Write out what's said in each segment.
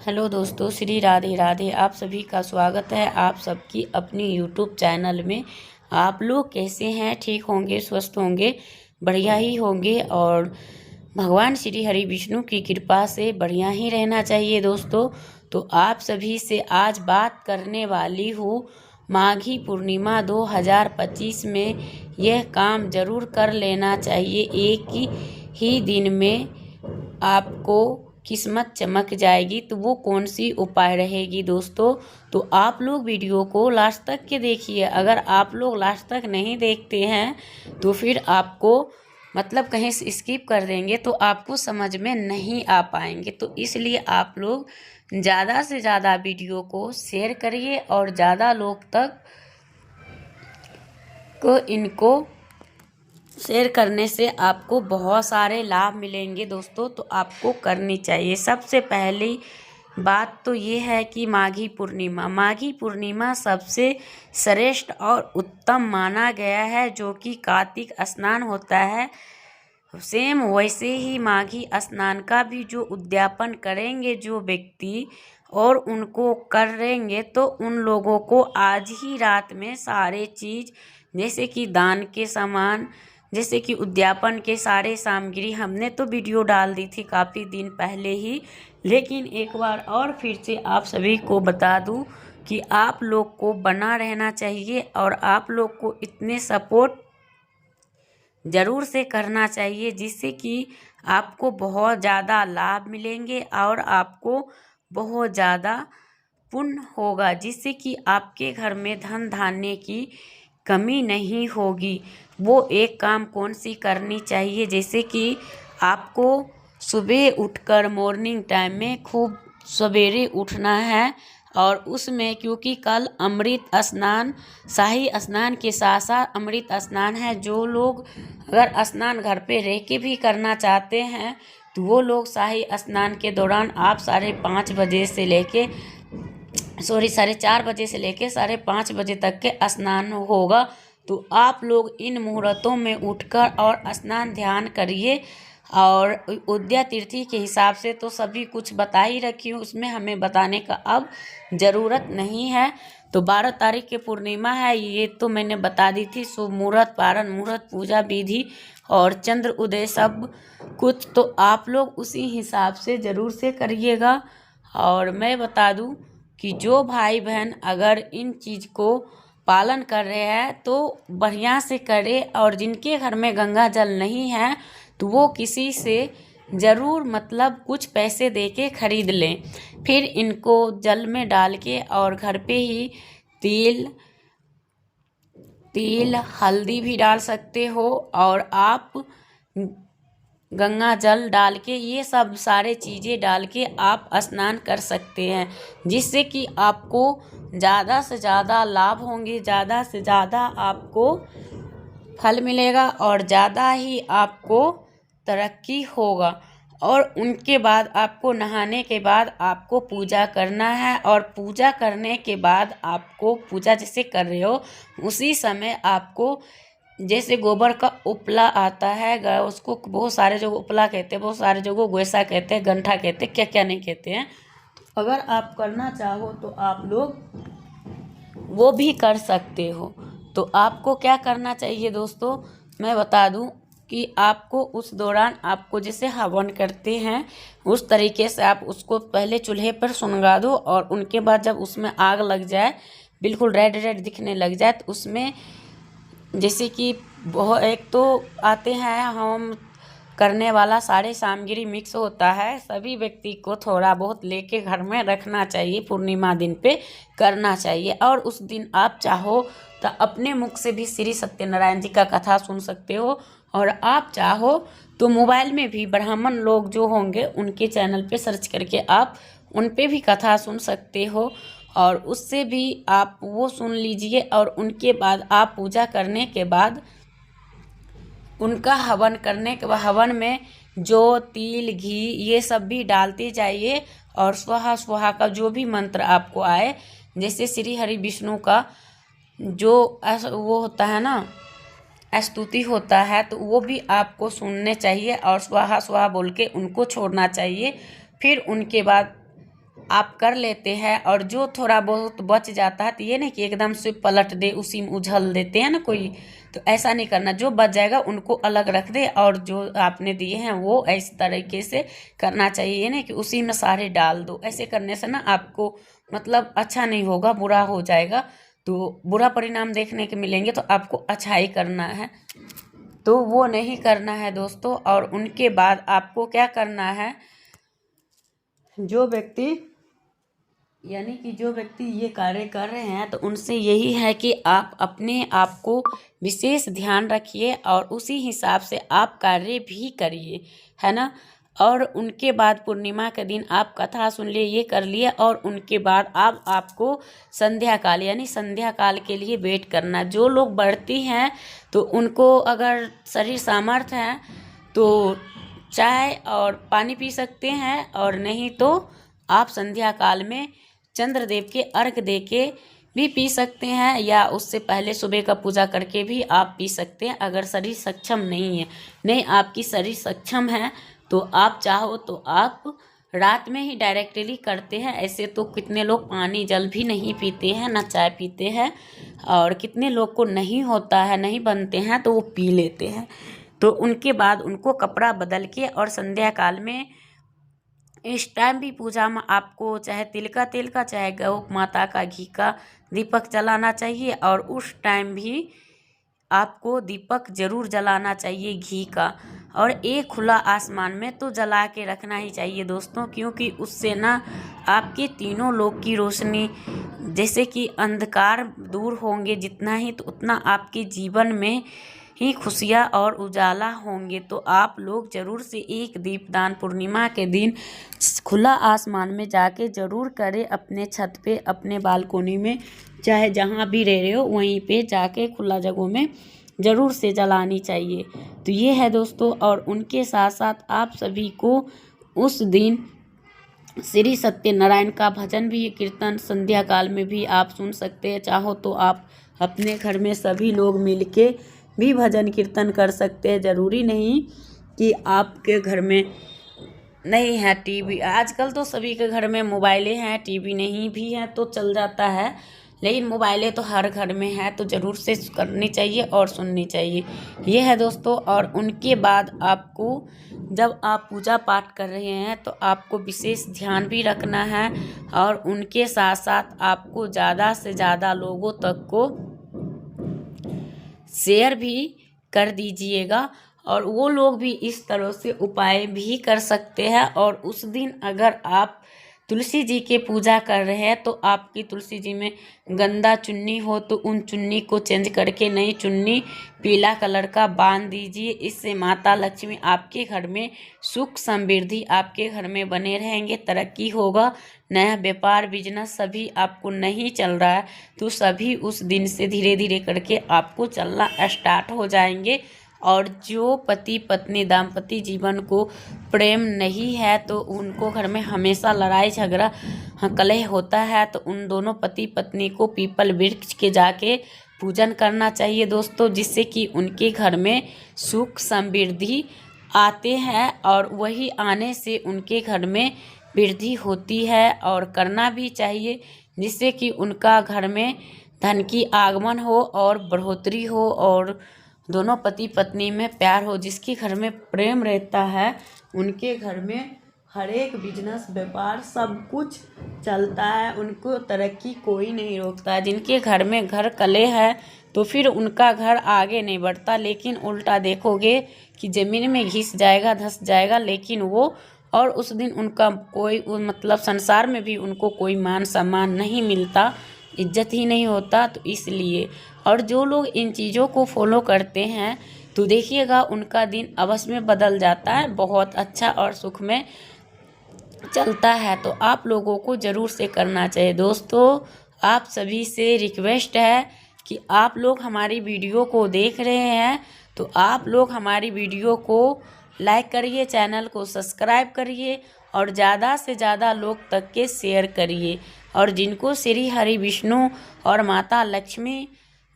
Hello दोस्तों, श्री राधे राधे। आप सभी का स्वागत है आप सबकी अपनी यूट्यूब चैनल में। आप लोग कैसे हैं? ठीक होंगे, स्वस्थ होंगे, बढ़िया ही होंगे और भगवान श्री हरि विष्णु की कृपा से बढ़िया ही रहना चाहिए दोस्तों। तो आप सभी से आज बात करने वाली हूँ माघी पूर्णिमा 2025 में यह काम ज़रूर कर लेना चाहिए। एक ही दिन में आपको किस्मत चमक जाएगी। तो वो कौन सी उपाय रहेगी दोस्तों? तो आप लोग वीडियो को लास्ट तक के देखिए। अगर आप लोग लास्ट तक नहीं देखते हैं तो फिर आपको मतलब कहीं से स्किप कर देंगे तो आपको समझ में नहीं आ पाएंगे। तो इसलिए आप लोग ज़्यादा से ज़्यादा वीडियो को शेयर करिए और ज़्यादा लोग तक को इनको शेयर करने से आपको बहुत सारे लाभ मिलेंगे दोस्तों। तो आपको करनी चाहिए। सबसे पहली बात तो ये है कि माघी पूर्णिमा सबसे श्रेष्ठ और उत्तम माना गया है, जो कि कार्तिक स्नान होता है। सेम वैसे ही माघी स्नान का भी जो उद्यापन करेंगे जो व्यक्ति और उनको करेंगे तो उन लोगों को आज ही रात में सारे चीज़ जैसे कि दान के सामान, जैसे कि उद्यापन के सारे सामग्री हमने तो वीडियो डाल दी थी काफ़ी दिन पहले ही, लेकिन एक बार और फिर से आप सभी को बता दूं कि आप लोग को बना रहना चाहिए और आप लोग को इतने सपोर्ट ज़रूर से करना चाहिए जिससे कि आपको बहुत ज़्यादा लाभ मिलेंगे और आपको बहुत ज़्यादा पुण्य होगा, जिससे कि आपके घर में धन धान्य की कमी नहीं होगी। वो एक काम कौन सी करनी चाहिए, जैसे कि आपको सुबह उठकर मॉर्निंग टाइम में खूब सवेरे उठना है और उसमें क्योंकि कल अमृत स्नान, शाही स्नान के साथ साथ अमृत स्नान है। जो लोग अगर स्नान घर पे रह के भी करना चाहते हैं तो वो लोग शाही स्नान के दौरान आप 4:30 बजे से लेके 5:30 बजे तक के स्नान होगा। तो आप लोग इन मुहूर्तों में उठकर और स्नान ध्यान करिए। और उद्या तिथि के हिसाब से तो सभी कुछ बता ही रखी हूँ, उसमें हमें बताने का अब ज़रूरत नहीं है। तो 12 तारीख के पूर्णिमा है, ये तो मैंने बता दी थी। शुभ मुहूर्त, पारण मुहूर्त, पूजा विधि और चंद्र उदय सब कुछ तो आप लोग उसी हिसाब से ज़रूर से करिएगा। और मैं बता दूं कि जो भाई बहन अगर इन चीज़ को पालन कर रहे हैं तो बढ़िया से करें, और जिनके घर में गंगा जल नहीं है तो वो किसी से ज़रूर मतलब कुछ पैसे दे के खरीद लें। फिर इनको जल में डाल के और घर पे ही तिल हल्दी भी डाल सकते हो और आप गंगा जल डाल के ये सब सारे चीज़ें डाल के आप स्नान कर सकते हैं, जिससे कि आपको ज़्यादा से ज़्यादा लाभ होंगे, ज़्यादा से ज़्यादा आपको फल मिलेगा और ज़्यादा ही आपको तरक्की होगा। और उनके बाद आपको नहाने के बाद आपको पूजा करना है, और पूजा करने के बाद आपको पूजा जैसे कर रहे हो उसी समय आपको जैसे गोबर का उपला आता है, उसको बहुत सारे जगह उपला कहते हैं, बहुत सारे जगह गोयसा कहते हैं, गंठा कहते हैं, क्या क्या नहीं कहते हैं। तो अगर आप करना चाहो तो आप लोग वो भी कर सकते हो। तो आपको क्या करना चाहिए दोस्तों, मैं बता दूं कि आपको उस दौरान आपको जैसे हवन करते हैं उस तरीके से आप उसको पहले चूल्हे पर सुलगा दो, और उनके बाद जब उसमें आग लग जाए, बिल्कुल रेड रेड दिखने लग जाए, तो उसमें जैसे कि बहुत एक तो आते हैं हम करने वाला सारे सामग्री मिक्स होता है, सभी व्यक्ति को थोड़ा बहुत लेके घर में रखना चाहिए, पूर्णिमा दिन पे करना चाहिए। और उस दिन आप चाहो तो अपने मुख से भी श्री सत्यनारायण जी का कथा सुन सकते हो, और आप चाहो तो मोबाइल में भी ब्राह्मण लोग जो होंगे उनके चैनल पे सर्च करके आप उन पे भी कथा सुन सकते हो, और उससे भी आप वो सुन लीजिए। और उनके बाद आप पूजा करने के बाद उनका हवन करने के बाद हवन में जो तिल घी ये सब भी डालते जाइए, और स्वाहा स्वाहा का जो भी मंत्र आपको आए, जैसे श्री हरि विष्णु का जो वो होता है ना, स्तुति होता है, तो वो भी आपको सुनने चाहिए और स्वाहा स्वाहा बोल के उनको छोड़ना चाहिए। फिर उनके बाद आप कर लेते हैं और जो थोड़ा बहुत बच जाता है तो ये नहीं कि एकदम से पलट दे, उसी में उझल देते हैं ना कोई, तो ऐसा नहीं करना। जो बच जाएगा उनको अलग रख दे और जो आपने दिए हैं वो इस तरीके से करना चाहिए, नहीं कि उसी में सारे डाल दो। ऐसे करने से ना आपको मतलब अच्छा नहीं होगा, बुरा हो जाएगा, तो बुरा परिणाम देखने के मिलेंगे। तो आपको अच्छा ही करना है, तो वो नहीं करना है दोस्तों। और उनके बाद आपको क्या करना है, जो व्यक्ति यानी कि जो व्यक्ति ये कार्य कर रहे हैं तो उनसे यही है कि आप अपने आप को विशेष ध्यान रखिए और उसी हिसाब से आप कार्य भी करिए, है ना। और उनके बाद पूर्णिमा के दिन आप कथा सुन लिए, ये कर लिए, और उनके बाद आप आपको संध्या काल यानी संध्या काल के लिए वेट करना। जो लोग बढ़ती हैं तो उनको अगर शरीर सामर्थ्य है तो चाय और पानी पी सकते हैं, और नहीं तो आप संध्या काल में चंद्रदेव के अर्घ दे के भी पी सकते हैं, या उससे पहले सुबह का पूजा करके भी आप पी सकते हैं अगर शरीर सक्षम नहीं है। नहीं, आपकी शरीर सक्षम है तो आप चाहो तो आप रात में ही डायरेक्टली करते हैं। ऐसे तो कितने लोग पानी जल भी नहीं पीते हैं, ना चाय पीते हैं, और कितने लोग को नहीं होता है, नहीं बनते हैं तो वो पी लेते हैं। तो उनके बाद उनको कपड़ा बदल के, और संध्या काल में इस टाइम भी पूजा में आपको चाहे तिल का तेल का चाहे गौ माता का घी का दीपक जलाना चाहिए, और उस टाइम भी आपको दीपक जरूर जलाना चाहिए घी का, और एक खुला आसमान में तो जला के रखना ही चाहिए दोस्तों, क्योंकि उससे ना आपके तीनों लोक की रोशनी, जैसे कि अंधकार दूर होंगे जितना ही, तो उतना आपके जीवन में ही खुशियाँ और उजाला होंगे। तो आप लोग ज़रूर से एक दीपदान पूर्णिमा के दिन खुला आसमान में जाके ज़रूर करें, अपने छत पे, अपने बालकोनी में, चाहे जहाँ भी रह रहे हो वहीं पे जाके खुला जगहों में ज़रूर से जलानी चाहिए। तो ये है दोस्तों। और उनके साथ साथ आप सभी को उस दिन श्री सत्यनारायण का भजन भी, कीर्तन संध्या काल में भी आप सुन सकते हैं। चाहो तो आप अपने घर में सभी लोग मिलके भी भजन कीर्तन कर सकते हैं। ज़रूरी नहीं कि आपके घर में नहीं है टीवी, आजकल तो सभी के घर में मोबाइलें हैं, टीवी नहीं भी है तो चल जाता है, लेकिन मोबाइलें तो हर घर में है, तो ज़रूर से करनी चाहिए और सुननी चाहिए। ये है दोस्तों। और उनके बाद आपको जब आप पूजा पाठ कर रहे हैं तो आपको विशेष ध्यान भी रखना है, और उनके साथ साथ आपको ज़्यादा से ज़्यादा लोगों तक को शेयर भी कर दीजिएगा, और वो लोग भी इस तरह से उपाय भी कर सकते हैं। और उस दिन अगर आप तुलसी जी के पूजा कर रहे हैं तो आपकी तुलसी जी में गंदा चुन्नी हो तो उन चुन्नी को चेंज करके नई चुन्नी पीला कलर का बांध दीजिए। इससे माता लक्ष्मी आपके घर में सुख समृद्धि आपके घर में बने रहेंगे, तरक्की होगा। नया व्यापार बिजनेस सभी आपको नहीं चल रहा है तो सभी उस दिन से धीरे धीरे करके आपको चलना स्टार्ट हो जाएंगे। और जो पति पत्नी दाम्पत्य जीवन को प्रेम नहीं है तो उनको घर में हमेशा लड़ाई झगड़ा कलह होता है, तो उन दोनों पति पत्नी को पीपल वृक्ष के जाके पूजन करना चाहिए दोस्तों, जिससे कि उनके घर में सुख समृद्धि आते हैं, और वही आने से उनके घर में वृद्धि होती है। और करना भी चाहिए जिससे कि उनका घर में धन की आगमन हो और बढ़ोतरी हो, और दोनों पति पत्नी में प्यार हो। जिसके घर में प्रेम रहता है उनके घर में हर एक बिजनेस व्यापार सब कुछ चलता है, उनको तरक्की कोई नहीं रोकता है। जिनके घर में घर कलह है तो फिर उनका घर आगे नहीं बढ़ता, लेकिन उल्टा देखोगे कि ज़मीन में घिस जाएगा, धंस जाएगा, लेकिन वो और उस दिन उनका कोई मतलब संसार में भी उनको कोई मान सम्मान नहीं मिलता, इज्जत ही नहीं होता। तो इसलिए और जो लोग इन चीज़ों को फॉलो करते हैं तो देखिएगा उनका दिन अवश्य में बदल जाता है, बहुत अच्छा और सुख में चलता है। तो आप लोगों को ज़रूर से करना चाहिए दोस्तों। आप सभी से रिक्वेस्ट है कि आप लोग हमारी वीडियो को देख रहे हैं तो आप लोग हमारी वीडियो को लाइक करिए, चैनल को सब्सक्राइब करिए, और ज़्यादा से ज़्यादा लोग तक के शेयर करिए। और जिनको श्री हरि विष्णु और माता लक्ष्मी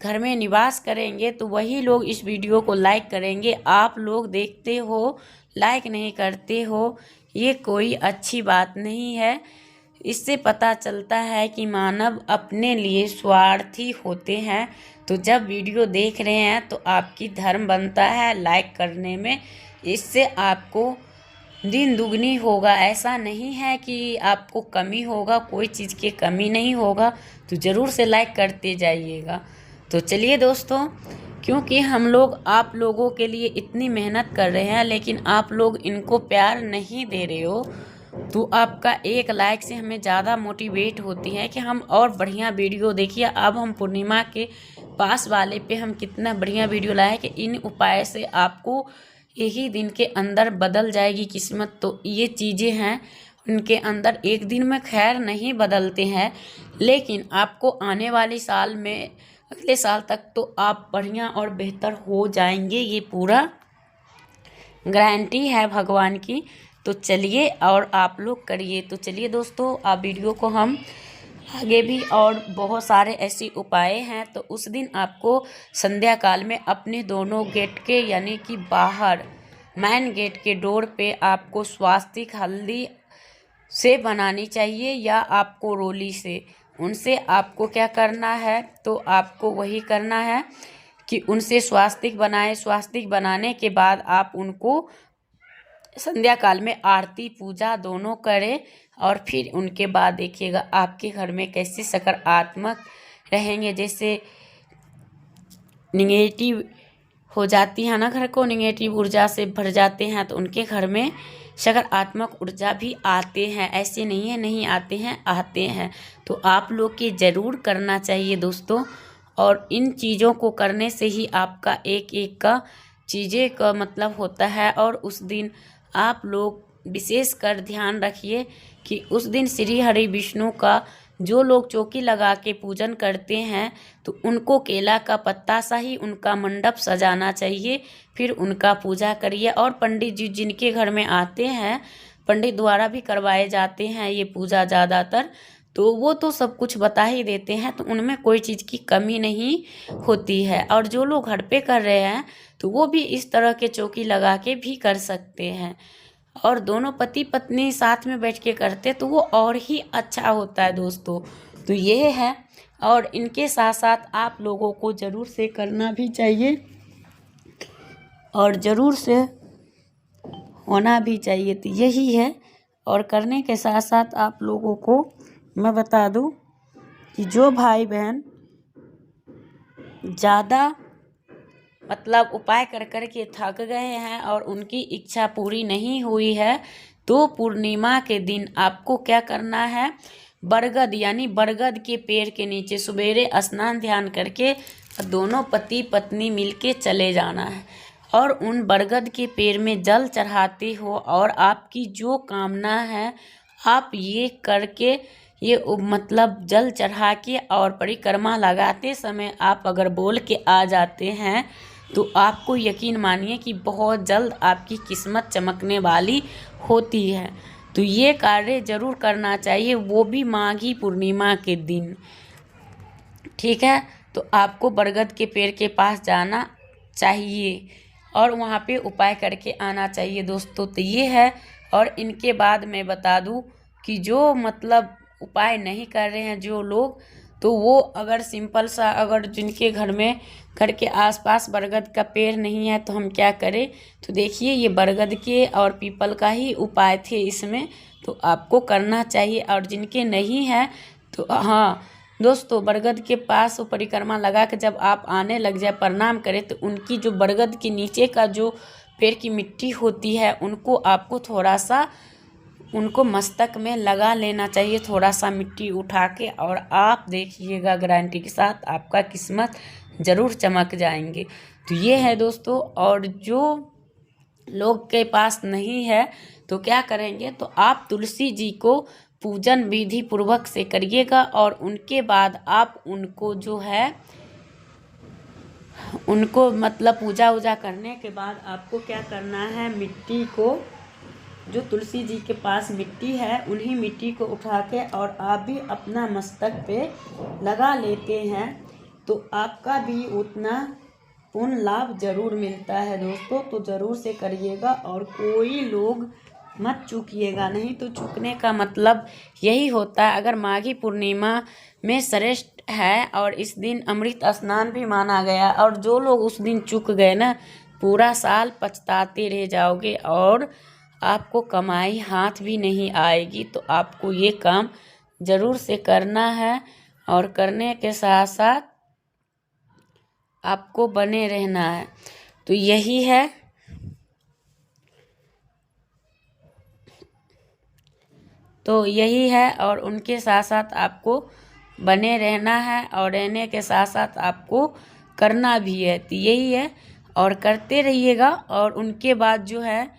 घर में निवास करेंगे तो वही लोग इस वीडियो को लाइक करेंगे। आप लोग देखते हो लाइक नहीं करते हो, ये कोई अच्छी बात नहीं है। इससे पता चलता है कि मानव अपने लिए स्वार्थी होते हैं। तो जब वीडियो देख रहे हैं तो आपकी धर्म बनता है लाइक करने में, इससे आपको दिन दुगनी होगा। ऐसा नहीं है कि आपको कमी होगा, कोई चीज़ की कमी नहीं होगा, तो ज़रूर से लाइक करते जाइएगा। तो चलिए दोस्तों, क्योंकि हम लोग आप लोगों के लिए इतनी मेहनत कर रहे हैं लेकिन आप लोग इनको प्यार नहीं दे रहे हो, तो आपका एक लाइक से हमें ज़्यादा मोटिवेट होती है कि हम और बढ़िया वीडियो देखिए। अब हम पूर्णिमा के पास वाले पे हम कितना बढ़िया वीडियो लाए कि इन उपाय से आपको यही दिन के अंदर बदल जाएगी किस्मत। तो ये चीज़ें हैं, उनके अंदर एक दिन में खैर नहीं बदलते हैं, लेकिन आपको आने वाले साल में, अगले साल तक तो आप बढ़िया और बेहतर हो जाएंगे, ये पूरा गारंटी है भगवान की। तो चलिए और आप लोग करिए। तो चलिए दोस्तों, आप वीडियो को हम आगे भी और बहुत सारे ऐसे उपाय हैं। तो उस दिन आपको संध्या काल में अपने दोनों गेट के यानी कि बाहर मेन गेट के डोर पे आपको स्वास्तिक हल्दी से बनानी चाहिए या आपको रोली से। उनसे आपको क्या करना है, तो आपको वही करना है कि उनसे स्वास्तिक बनाएं। स्वास्तिक बनाने के बाद आप उनको संध्या काल में आरती पूजा दोनों करें और फिर उनके बाद देखिएगा आपके घर में कैसे सकारात्मक रहेंगे। जैसे निगेटिव हो जाती है ना, घर को निगेटिव ऊर्जा से भर जाते हैं, तो उनके घर में सकारात्मक ऊर्जा भी आते हैं। ऐसे नहीं है नहीं आते हैं, आते हैं। तो आप लोग के ज़रूर करना चाहिए दोस्तों। और इन चीज़ों को करने से ही आपका एक एक का चीज़ें का मतलब होता है। और उस दिन आप लोग विशेष कर ध्यान रखिए कि उस दिन श्री हरि विष्णु का जो लोग चौकी लगा के पूजन करते हैं तो उनको केला का पत्ता सा ही उनका मंडप सजाना चाहिए, फिर उनका पूजा करिए। और पंडित जी जिनके घर में आते हैं, पंडित द्वारा भी करवाए जाते हैं ये पूजा ज़्यादातर, तो वो तो सब कुछ बता ही देते हैं, तो उनमें कोई चीज़ की कमी नहीं होती है। और जो लोग घर पे कर रहे हैं तो वो भी इस तरह के चौकी लगा के भी कर सकते हैं। और दोनों पति पत्नी साथ में बैठ के करते तो वो और ही अच्छा होता है दोस्तों। तो ये है, और इनके साथ साथ आप लोगों को ज़रूर से करना भी चाहिए और ज़रूर से होना भी चाहिए। तो यही है। और करने के साथ साथ आप लोगों को मैं बता दूं कि जो भाई बहन ज़्यादा मतलब उपाय कर कर के थक गए हैं और उनकी इच्छा पूरी नहीं हुई है, तो पूर्णिमा के दिन आपको क्या करना है, बरगद यानी बरगद के पेड़ के नीचे सवेरे स्नान ध्यान करके दोनों पति पत्नी मिलके चले जाना है और उन बरगद के पेड़ में जल चढ़ाते हो। और आपकी जो कामना है आप ये करके, ये मतलब जल चढ़ा के और परिक्रमा लगाते समय आप अगर बोल के आ जाते हैं तो आपको यकीन मानिए कि बहुत जल्द आपकी किस्मत चमकने वाली होती है। तो ये कार्य ज़रूर करना चाहिए, वो भी माघी पूर्णिमा के दिन। ठीक है, तो आपको बरगद के पेड़ के पास जाना चाहिए और वहाँ पे उपाय करके आना चाहिए दोस्तों। तो ये है। और इनके बाद मैं बता दूं कि जो मतलब उपाय नहीं कर रहे हैं जो लोग, तो वो अगर सिंपल सा, अगर जिनके घर में घर के आसपास बरगद का पेड़ नहीं है तो हम क्या करें। तो देखिए ये बरगद के और पीपल का ही उपाय थे इसमें, तो आपको करना चाहिए। और जिनके नहीं है तो हाँ दोस्तों, बरगद के पास वो परिक्रमा लगा के जब आप आने लग जाए प्रणाम करें तो उनकी जो बरगद के नीचे का जो पेड़ की मिट्टी होती है उनको आपको थोड़ा सा उनको मस्तक में लगा लेना चाहिए, थोड़ा सा मिट्टी उठा के। और आप देखिएगा गारंटी के साथ आपका किस्मत ज़रूर चमक जाएंगे। तो ये है दोस्तों। और जो लोग के पास नहीं है तो क्या करेंगे, तो आप तुलसी जी को पूजन विधि पूर्वक से करिएगा और उनके बाद आप उनको जो है उनको मतलब पूजा वूजा करने के बाद आपको क्या करना है, मिट्टी को, जो तुलसी जी के पास मिट्टी है उन्हीं मिट्टी को उठा के और आप भी अपना मस्तक पे लगा लेते हैं तो आपका भी उतना पुण्य लाभ जरूर मिलता है दोस्तों। तो ज़रूर से करिएगा। और कोई लोग मत चूकिएगा, नहीं तो चूकने का मतलब यही होता है। अगर माघी पूर्णिमा में श्रेष्ठ है और इस दिन अमृत स्नान भी माना गया, और जो लोग उस दिन चूक गए ना, पूरा साल पछताते रह जाओगे और आपको कमाई हाथ भी नहीं आएगी। तो आपको ये काम ज़रूर से करना है, और करने के साथ साथ आपको बने रहना है। तो यही है। और उनके साथ साथ आपको बने रहना है, और रहने के साथ साथ आपको करना भी है। तो यही है, और करते रहिएगा। और उनके बाद जो है,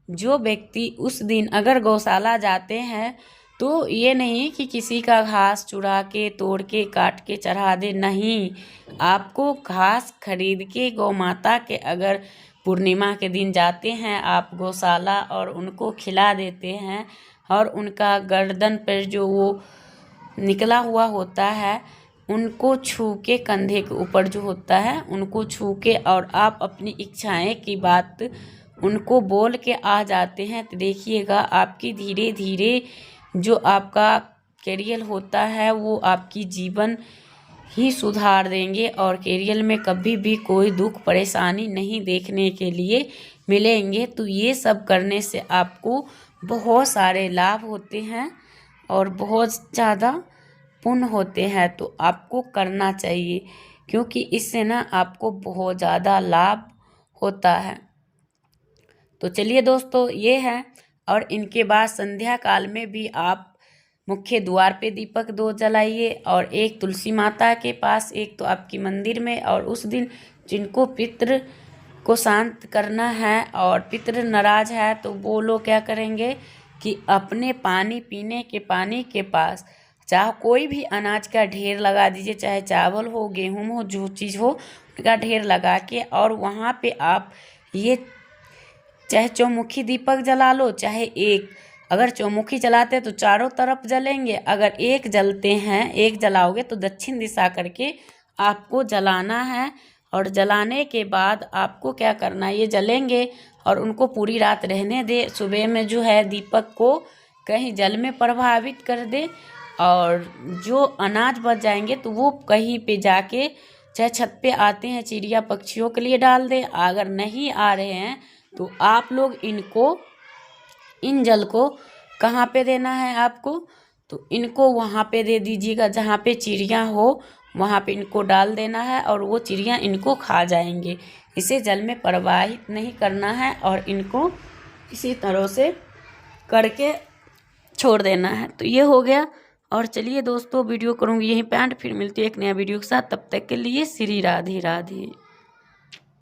जो व्यक्ति उस दिन अगर गौशाला जाते हैं तो ये नहीं कि किसी का घास चुरा के, तोड़ के, काट के चढ़ा दे, नहीं। आपको घास खरीद के गौ माता के, अगर पूर्णिमा के दिन जाते हैं आप गौशाला और उनको खिला देते हैं, और उनका गर्दन पर जो वो निकला हुआ होता है उनको छू के, कंधे के ऊपर जो होता है उनको छू के, और आप अपनी इच्छाएं की बात उनको बोल के आ जाते हैं, तो देखिएगा आपकी धीरे धीरे जो आपका कैरियर होता है वो आपकी जीवन ही सुधार देंगे, और कैरियर में कभी भी कोई दुख परेशानी नहीं देखने के लिए मिलेंगे। तो ये सब करने से आपको बहुत सारे लाभ होते हैं और बहुत ज़्यादा पुण्य होते हैं। तो आपको करना चाहिए, क्योंकि इससे ना आपको बहुत ज़्यादा लाभ होता है। तो चलिए दोस्तों, ये है। और इनके बाद संध्या काल में भी आप मुख्य द्वार पे दीपक 2 जलाइए, और एक तुलसी माता के पास, एक तो आपकी मंदिर में। और उस दिन जिनको पितृ को शांत करना है और पितृ नाराज है, तो वो लोग क्या करेंगे कि अपने पानी पीने के पानी के पास चाहे कोई भी अनाज का ढेर लगा दीजिए, चाहे चावल हो, गेहूँ हो, जो चीज़ हो उनका ढेर लगा के, और वहाँ पे आप ये चाहे चौमुखी दीपक जला लो, चाहे एक, अगर चौमुखी जलाते हैं तो चारों तरफ जलेंगे, अगर एक जलते हैं, एक जलाओगे तो दक्षिण दिशा करके आपको जलाना है। और जलाने के बाद आपको क्या करना है, ये जलेंगे और उनको पूरी रात रहने दे। सुबह में जो है दीपक को कहीं जल में प्रभावित कर दे, और जो अनाज बच जाएंगे तो वो कहीं पे जाके, चाहे छत पे आते हैं चिड़िया पक्षियों के लिए डाल दे, अगर नहीं आ रहे हैं तो आप लोग इन जल को कहाँ पे देना है आपको, तो इनको वहाँ पे दे दीजिएगा जहाँ पे चिड़िया हो, वहाँ पे इनको डाल देना है, और वो चिड़िया इनको खा जाएंगे। इसे जल में प्रवाहित नहीं करना है, और इनको इसी तरह से करके छोड़ देना है। तो ये हो गया। और चलिए दोस्तों, वीडियो करूँगी यहीं पे एंड, फिर मिलती है एक नया वीडियो के साथ। तब तक के लिए श्री राधे राधे।